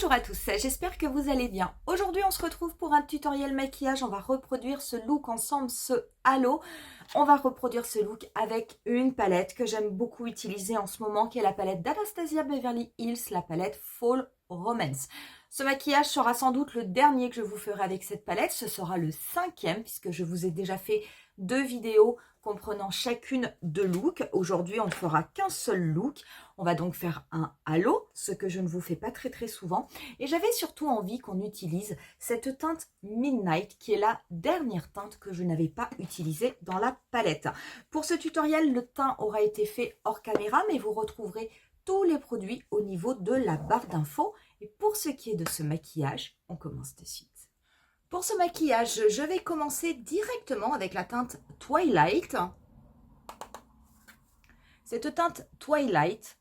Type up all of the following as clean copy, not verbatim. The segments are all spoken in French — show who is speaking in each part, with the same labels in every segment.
Speaker 1: Bonjour à tous, j'espère que vous allez bien. Aujourd'hui on se retrouve pour un tutoriel maquillage, on va reproduire ce look ensemble, ce halo. On va reproduire ce look avec une palette que j'aime beaucoup utiliser en ce moment, qui est la palette d'Anastasia Beverly Hills, la palette Fall Romance. Ce maquillage sera sans doute le dernier que je vous ferai avec cette palette, ce sera le 5e puisque je vous ai déjà fait 2 vidéos comprenant chacune 2 looks. Aujourd'hui, on ne fera qu'un seul look. On va donc faire un halo, ce que je ne vous fais pas très souvent. Et j'avais surtout envie qu'on utilise cette teinte Midnight, qui est la dernière teinte que je n'avais pas utilisée dans la palette. Pour ce tutoriel, le teint aura été fait hors caméra, mais vous retrouverez tous les produits au niveau de la barre d'infos. Et pour ce qui est de ce maquillage, on commence de suite. Pour ce maquillage, je vais commencer directement avec la teinte Twilight. Cette teinte Twilight,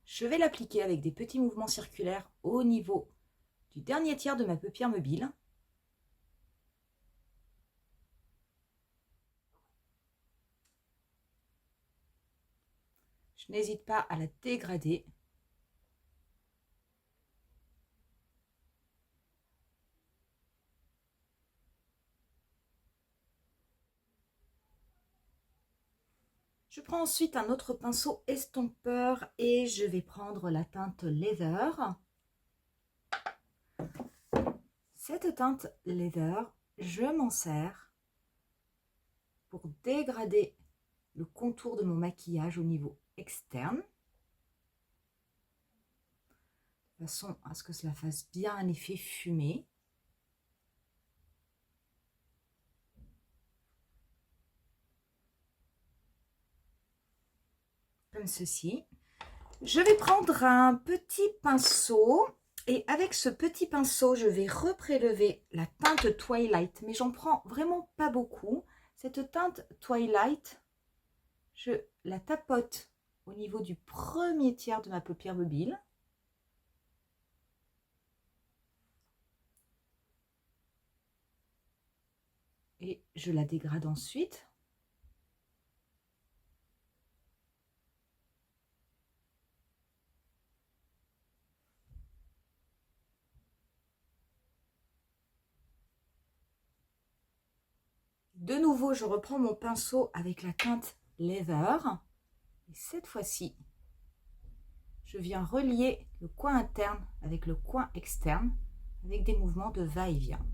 Speaker 1: je vais l'appliquer avec des petits mouvements circulaires au niveau du dernier tiers de ma paupière mobile. Je n'hésite pas à la dégrader. Je prends ensuite un autre pinceau estompeur et je vais prendre la teinte Leather. Cette teinte Leather, je m'en sers pour dégrader le contour de mon maquillage au niveau externe, de façon à ce que cela fasse bien un effet fumé. Comme ceci. Je vais prendre un petit pinceau et avec ce petit pinceau, je vais reprélever la teinte Twilight, mais j'en prends vraiment pas beaucoup. Cette teinte Twilight, je la tapote au niveau du premier tiers de ma paupière mobile. Et je la dégrade ensuite. De nouveau, je reprends mon pinceau avec la teinte Leather. Et cette fois-ci, je viens relier le coin interne avec le coin externe avec des mouvements de va-et-vient.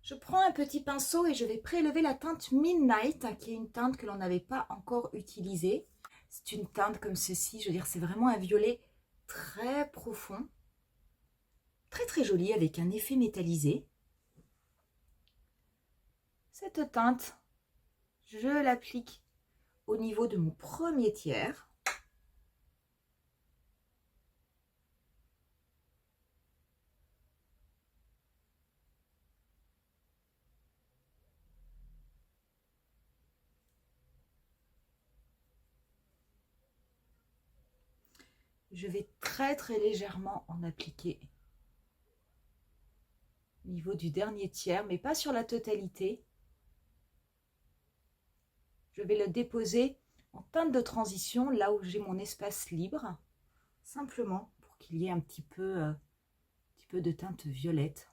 Speaker 1: Je prends un petit pinceau et je vais prélever la teinte Midnight, qui est une teinte que l'on n'avait pas encore utilisée. C'est une teinte comme ceci, je veux dire, c'est vraiment un violet très profond, très joli avec un effet métallisé. Cette teinte, je l'applique au niveau de mon premier tiers. Je vais très légèrement en appliquer au niveau du dernier tiers, mais pas sur la totalité. Je vais le déposer en teinte de transition, là où j'ai mon espace libre, simplement pour qu'il y ait un petit peu de teinte violette.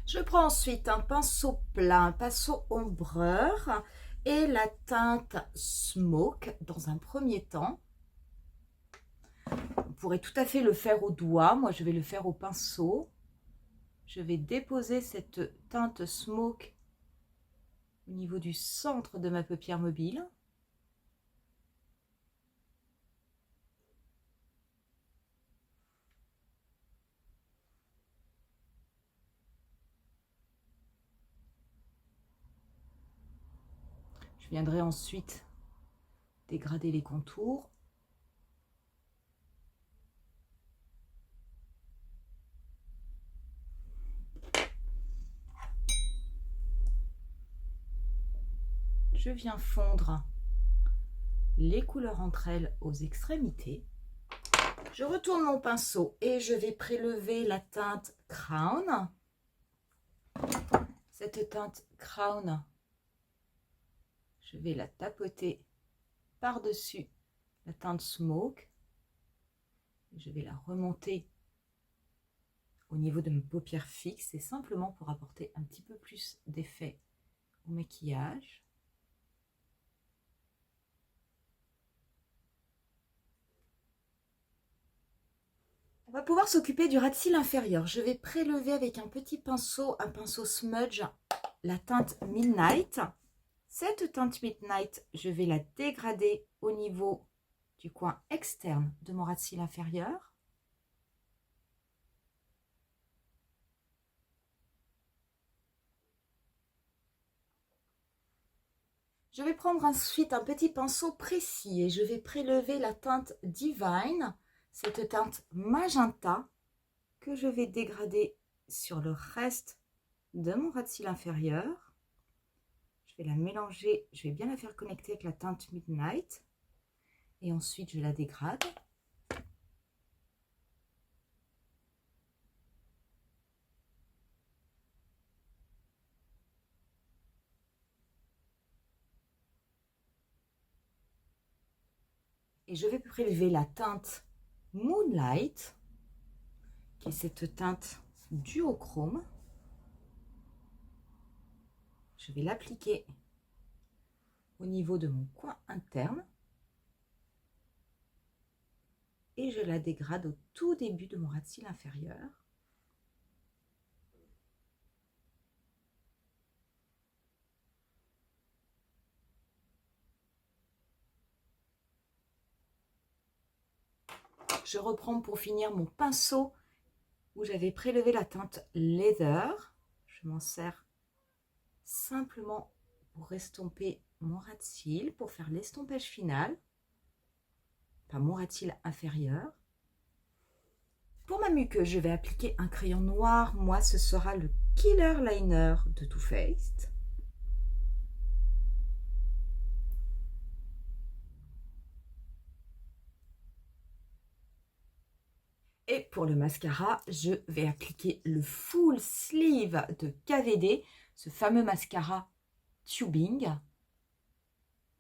Speaker 1: Je prends ensuite un pinceau plat, un pinceau ombreur et la teinte Smoke dans un premier temps. On pourrait tout à fait le faire au doigt, moi je vais le faire au pinceau. Je vais déposer cette teinte Smoke au niveau du centre de ma paupière mobile. Je viendrai ensuite dégrader les contours. Je viens fondre les couleurs entre elles aux extrémités. Je retourne mon pinceau et je vais prélever la teinte Crown. Cette teinte Crown, je vais la tapoter par-dessus la teinte Smoke. Je vais la remonter au niveau de mes paupières fixes. C'est simplement pour apporter un petit peu plus d'effet au maquillage. On va pouvoir s'occuper du ras de cils inférieur. Je vais prélever avec un petit pinceau, un pinceau smudge, la teinte Midnight. Cette teinte Midnight, je vais la dégrader au niveau du coin externe de mon ras de cils inférieur. Je vais prendre ensuite un petit pinceau précis et je vais prélever la teinte Divine, cette teinte magenta que je vais dégrader sur le reste de mon ras de cils inférieur. Je vais la mélanger, je vais bien la faire connecter avec la teinte Midnight et ensuite je la dégrade. Et je vais prélever la teinte Moonlight, qui est cette teinte duochrome. Je vais l'appliquer au niveau de mon coin interne. Et je la dégrade au tout début de mon ras de cils inférieur. Je reprends pour finir mon pinceau où j'avais prélevé la teinte Leather. Je m'en sers simplement pour estomper mon ras de cils, pour faire l'estompage final. Enfin, mon ras de cils inférieur. Pour ma muqueuse, je vais appliquer un crayon noir. Moi, ce sera le Killer Liner de Too Faced. Et pour le mascara, je vais appliquer le Full Sleeve de KVD, ce fameux mascara tubing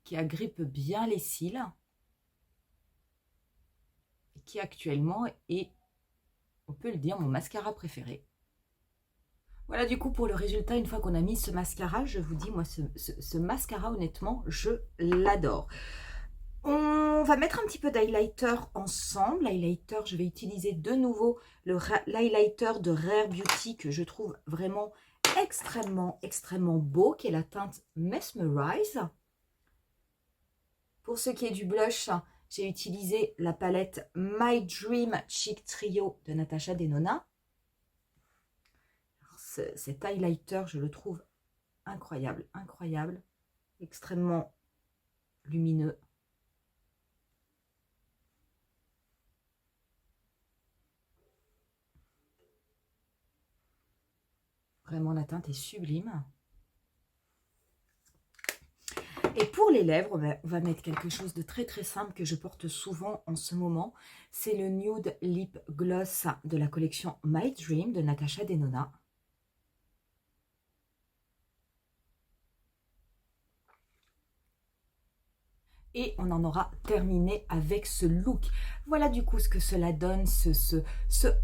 Speaker 1: qui agrippe bien les cils et qui actuellement est, on peut le dire, mon mascara préféré. Voilà du coup pour le résultat. Une fois qu'on a mis ce mascara, je vous dis, moi ce mascara, honnêtement, je l'adore. On va mettre un petit peu d'highlighter ensemble. L'highlighter, je vais utiliser de nouveau l'highlighter de Rare Beauty que je trouve vraiment extrêmement beau, qui est la teinte Mesmerize. Pour ce qui est du blush, j'ai utilisé la palette My Dream Cheek Trio de Natasha Denona. Cet highlighter, je le trouve incroyable, extrêmement lumineux. Vraiment, la teinte est sublime. Et pour les lèvres, on va mettre quelque chose de très simple que je porte souvent en ce moment. C'est le Nude Lip Gloss de la collection My Dream de Natasha Denona. Et on en aura terminé avec ce look. Voilà du coup ce que cela donne, ce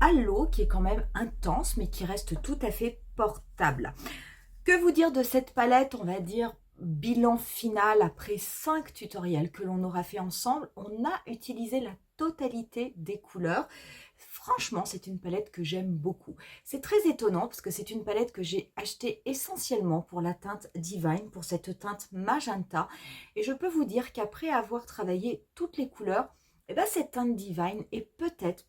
Speaker 1: halo qui est quand même intense, mais qui reste tout à fait portable. Que vous dire de cette palette? On va dire bilan final après 5 tutoriels que l'on aura fait ensemble. On a utilisé la totalité des couleurs. Franchement, c'est une palette que j'aime beaucoup. C'est très étonnant parce que c'est une palette que j'ai achetée essentiellement pour la teinte Divine, pour cette teinte magenta. Et je peux vous dire qu'après avoir travaillé toutes les couleurs, eh ben, cette teinte Divine est peut-être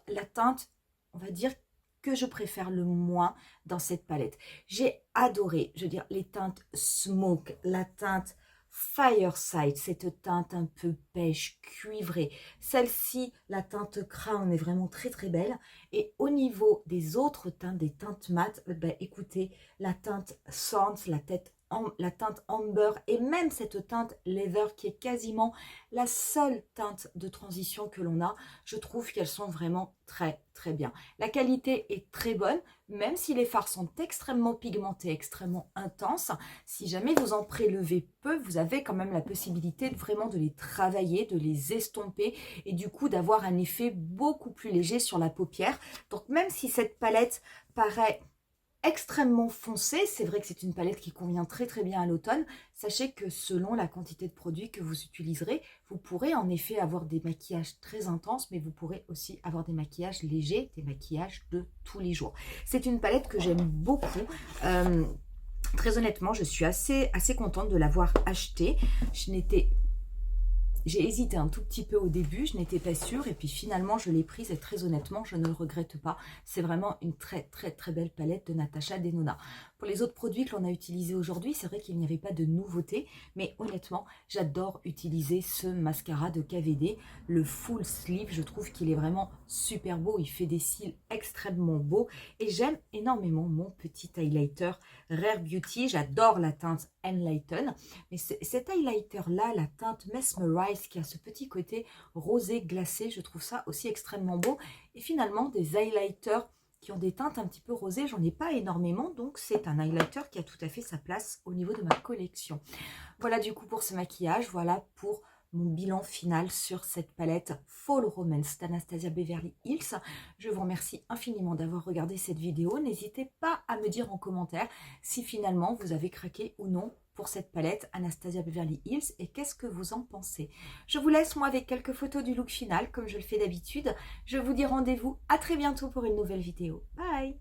Speaker 1: la teinte, on va dire, que je préfère le moins dans cette palette. J'ai adoré, je veux dire, les teintes Smoke, la teinte Fireside, cette teinte un peu pêche, cuivrée. Celle-ci, la teinte Crown, est vraiment très belle. Et au niveau des autres teintes, des teintes mates, ben, écoutez, la teinte Sands, la teinte Amber et même cette teinte Leather qui est quasiment la seule teinte de transition que l'on a, je trouve qu'elles sont vraiment très très bien. La qualité est très bonne, même si les fards sont extrêmement pigmentés, extrêmement intenses. Si jamais vous en prélevez peu, vous avez quand même la possibilité vraiment de les travailler, de les estomper et du coup d'avoir un effet beaucoup plus léger sur la paupière. Donc même si cette palette paraît extrêmement foncée, c'est vrai que c'est une palette qui convient très très bien à l'automne. Sachez que selon la quantité de produits que vous utiliserez, vous pourrez en effet avoir des maquillages très intenses, mais vous pourrez aussi avoir des maquillages légers, des maquillages de tous les jours. C'est une palette que j'aime beaucoup. Très honnêtement, je suis assez contente de l'avoir achetée. J'ai hésité un tout petit peu au début, je n'étais pas sûre et puis finalement je l'ai prise et très honnêtement je ne le regrette pas. C'est vraiment une très très très belle palette de Natasha Denona. Pour les autres produits que l'on a utilisés aujourd'hui, c'est vrai qu'il n'y avait pas de nouveauté, mais honnêtement j'adore utiliser ce mascara de KVD, le Full Sleeve. Je trouve qu'il est vraiment super beau, il fait des cils extrêmement beaux et j'aime énormément mon petit highlighter Rare Beauty. J'adore la teinte Enlighten, mais cet highlighter là, la teinte Mesmerize, qui a ce petit côté rosé glacé, je trouve ça aussi extrêmement beau. Et finalement des highlighters qui ont des teintes un petit peu rosées, j'en ai pas énormément, donc c'est un highlighter qui a tout à fait sa place au niveau de ma collection. Voilà du coup pour ce maquillage, voilà pour mon bilan final sur cette palette Fall Romance d'Anastasia Beverly Hills. Je vous remercie infiniment d'avoir regardé cette vidéo. N'hésitez pas à me dire en commentaire si finalement vous avez craqué ou non pour cette palette Anastasia Beverly Hills et qu'est-ce que vous en pensez. Je vous laisse moi avec quelques photos du look final comme je le fais d'habitude. Je vous dis rendez-vous à très bientôt pour une nouvelle vidéo. Bye!